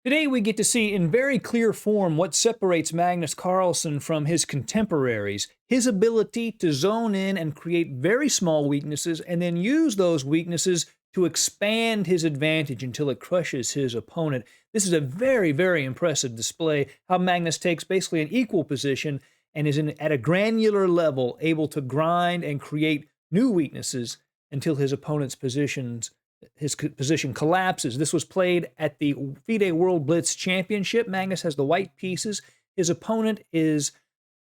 Today we get to see in very clear form what separates Magnus Carlsen from his contemporaries, his ability to zone in and create very small weaknesses and then use those weaknesses to expand his advantage until it crushes his opponent. This is a very, very impressive display, how Magnus takes basically an equal position and is at a granular level able to grind and create new weaknesses until his opponent's position collapses. This was played at the FIDE World Blitz Championship. Magnus has the white pieces. His opponent is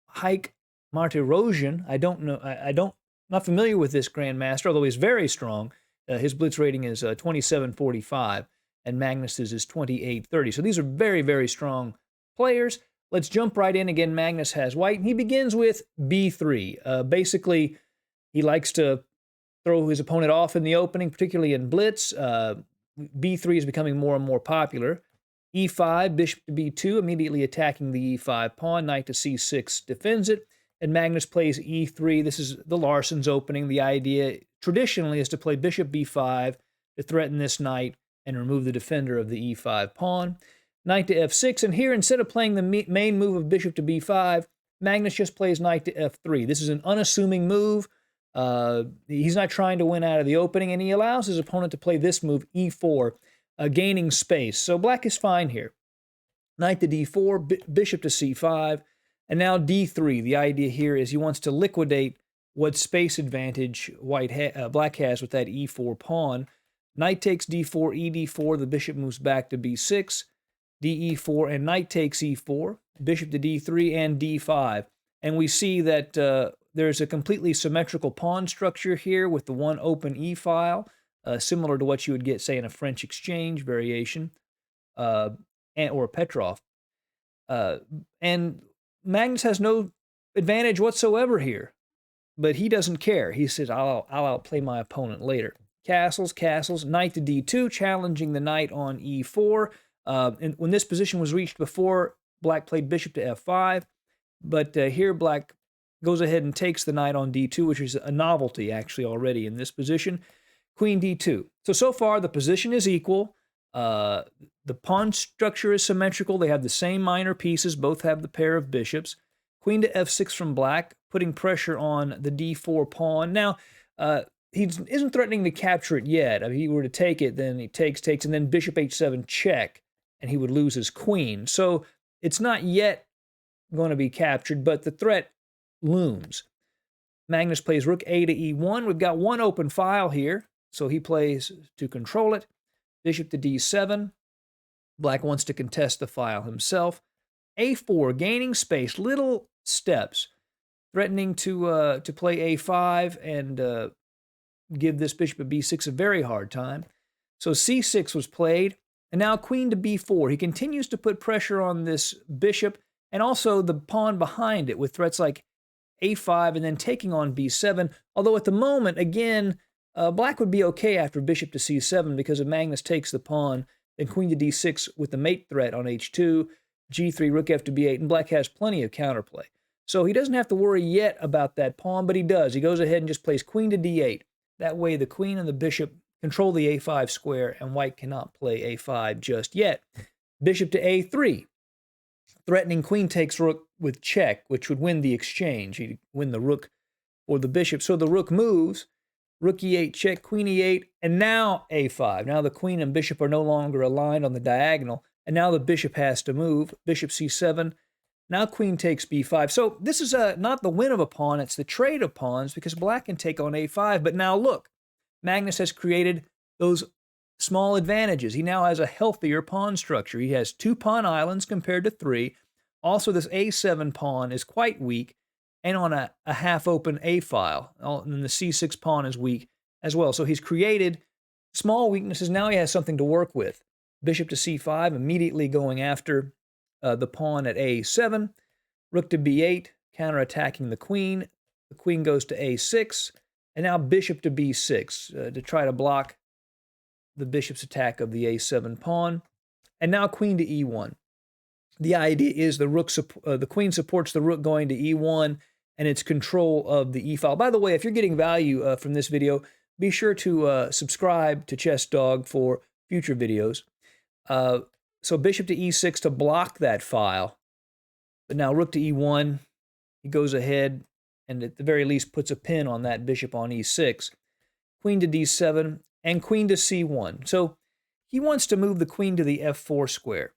Heike Martirosian. I don't know. Not familiar with this grandmaster, although he's very strong. His blitz rating is 2745, and Magnus's is 2830. So these are very, very strong players. Let's jump right in. Again, Magnus has white, and he begins with b3. Basically, he likes to throw his opponent off in the opening, particularly in blitz. b3 is becoming more and more popular. e5, bishop to b2, immediately attacking the e5 pawn. Knight to c6 defends it. And Magnus plays e3. This is the Larsen's opening. The idea traditionally is to play bishop b5 to threaten this knight and remove the defender of the e5 pawn. Knight to f6. And here, instead of playing the main move of bishop to b5, Magnus just plays knight to f3. This is an unassuming move. He's not trying to win out of the opening, and he allows his opponent to play this move, e4, gaining space. So black is fine here. Knight to d4, bishop to c5, and now d3. The idea here is he wants to liquidate what space advantage black has with that e4 pawn. Knight takes d4, ed4, the bishop moves back to b6, de4, and knight takes e4, bishop to d3, and d5. And we see that there's a completely symmetrical pawn structure here with the one open e-file, similar to what you would get, say, in a French exchange variation or a Petrov. And Magnus has no advantage whatsoever here, but he doesn't care. He says, I'll outplay my opponent later. Castles, knight to d2, challenging the knight on e4. And when this position was reached before, black played bishop to f5, but here black goes ahead and takes the knight on d2, which is a novelty actually already in this position. Queen d2. So far the position is equal. The pawn structure is symmetrical. They have the same minor pieces. Both have the pair of bishops. Queen to f6 from black, putting pressure on the d4 pawn. Now, he isn't threatening to capture it yet. If he were to take it, then he takes, and then bishop h7 check, and he would lose his queen. So it's not yet going to be captured, but the threat looms. Magnus plays rook a to e1. We've got one open file here, so he plays to control it. Bishop to d7. Black wants to contest the file himself. a4, gaining space, little steps, threatening to play a5 and give this bishop at b6 a very hard time. So c6 was played, and now queen to b4. He continues to put pressure on this bishop and also the pawn behind it with threats like a5 and then taking on b7, although at the moment, again, black would be okay after bishop to c7 because if Magnus takes the pawn, then queen to d6 with the mate threat on h2, g3, rook f to b8, and black has plenty of counterplay. So he doesn't have to worry yet about that pawn, but he does. He goes ahead and just plays queen to d8. That way the queen and the bishop control the a5 square, and white cannot play a5 just yet. Bishop to a3. Threatening queen takes rook with check, which would win the exchange. He'd win the rook or the bishop. So the rook moves, rook e8 check, queen e8, and now a5. Now the queen and bishop are no longer aligned on the diagonal, and now the bishop has to move. Bishop c7. Now queen takes b5. So this is not the win of a pawn, it's the trade of pawns because black can take on a5. But now look, Magnus has created those small advantages. He now has a healthier pawn structure. He has 2 pawn islands compared to 3. Also, this a7 pawn is quite weak and on a half-open a-file. And the c6 pawn is weak as well. So he's created small weaknesses. Now he has something to work with. Bishop to c5, immediately going after the pawn at a7. Rook to b8, counterattacking the queen. The queen goes to a6. And now bishop to b6 to try to block the bishop's attack of the a7 pawn. And now queen to e1. The idea is the queen supports the rook going to e1 and its control of the e-file. By the way, if you're getting value from this video, be sure to subscribe to Chess Dog for future videos. So bishop to e6 to block that file. But now rook to e1, he goes ahead and at the very least puts a pin on that bishop on e6. Queen to d7 and queen to c1. So he wants to move the queen to the f4 square.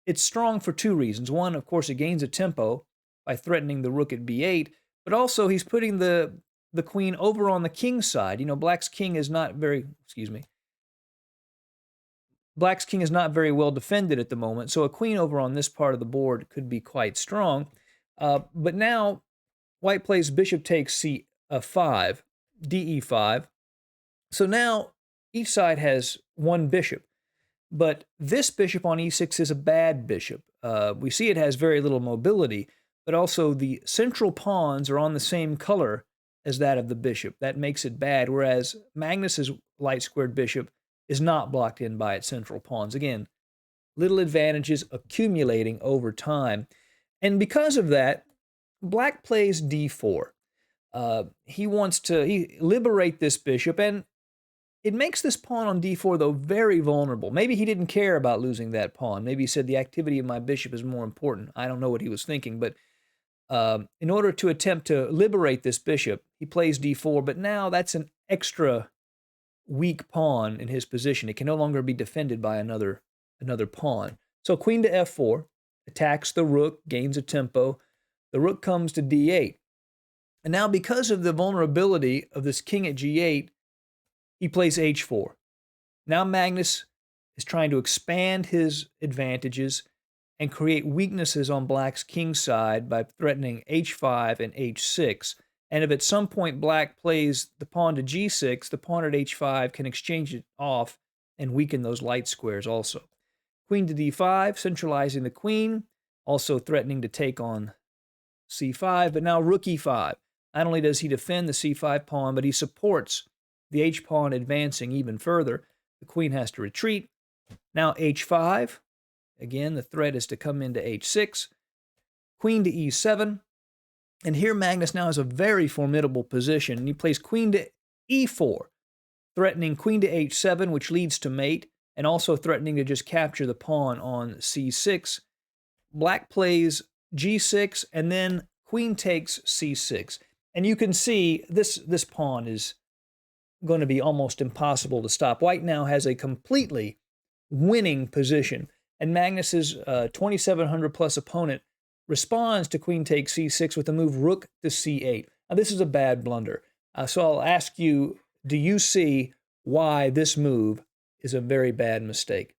It's strong for two reasons. One, of course, it gains a tempo by threatening the rook at b8, but also he's putting the queen over on the king side. You know, Black's king is not very well defended at the moment, so a queen over on this part of the board could be quite strong. But now White plays bishop takes c5, de5. So now each side has one bishop, but this bishop on e6 is a bad bishop. We see it has very little mobility, but also the central pawns are on the same color as that of the bishop. That makes it bad, whereas Magnus's light-squared bishop is not blocked in by its central pawns. Again, little advantages accumulating over time. And because of that, Black plays d4. He wants to liberate this bishop, and it makes this pawn on d4, though, very vulnerable. Maybe he didn't care about losing that pawn. Maybe he said the activity of my bishop is more important. I don't know what he was thinking, but in order to attempt to liberate this bishop, he plays d4, but now that's an extra weak pawn in his position. It can no longer be defended by another pawn. So queen to f4, attacks the rook, gains a tempo. The rook comes to d8. And now because of the vulnerability of this king at g8, he plays h4. Now Magnus is trying to expand his advantages and create weaknesses on Black's king side by threatening h5 and h6. And if at some point Black plays the pawn to g6, the pawn at h5 can exchange it off and weaken those light squares also. Queen to d5, centralizing the queen, also threatening to take on c5, but now rook e5. Not only does he defend the c5 pawn, but he supports the h-pawn advancing even further. The queen has to retreat. Now h5. Again, the threat is to come into h6. Queen to e7. And here Magnus now has a very formidable position. He plays queen to e4, threatening queen to h7, which leads to mate, and also threatening to just capture the pawn on c6. Black plays g6, and then queen takes c6. And you can see this pawn is going to be almost impossible to stop. White now has a completely winning position, and Magnus's 2,700 plus opponent responds to queen takes c6 with the move rook to c8. Now this is a bad blunder. So I'll ask you, do you see why this move is a very bad mistake?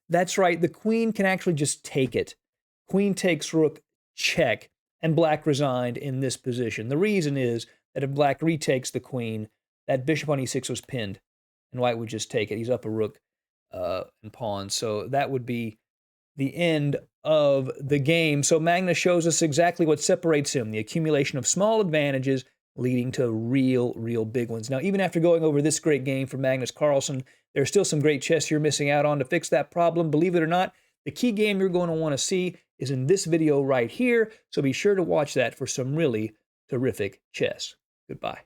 That's right, the queen can actually just take it. Queen takes rook, check, and Black resigned in this position. The reason is that if Black retakes the queen, that bishop on e6 was pinned, and White would just take it. He's up a rook and pawn, so that would be the end of the game. So Magnus shows us exactly what separates him, the accumulation of small advantages leading to real big ones. Now, even after going over this great game from Magnus Carlsen, there's still some great chess you're missing out on to fix that problem. Believe it or not, the key game you're going to want to see is in this video right here, so be sure to watch that for some really terrific chess. Goodbye.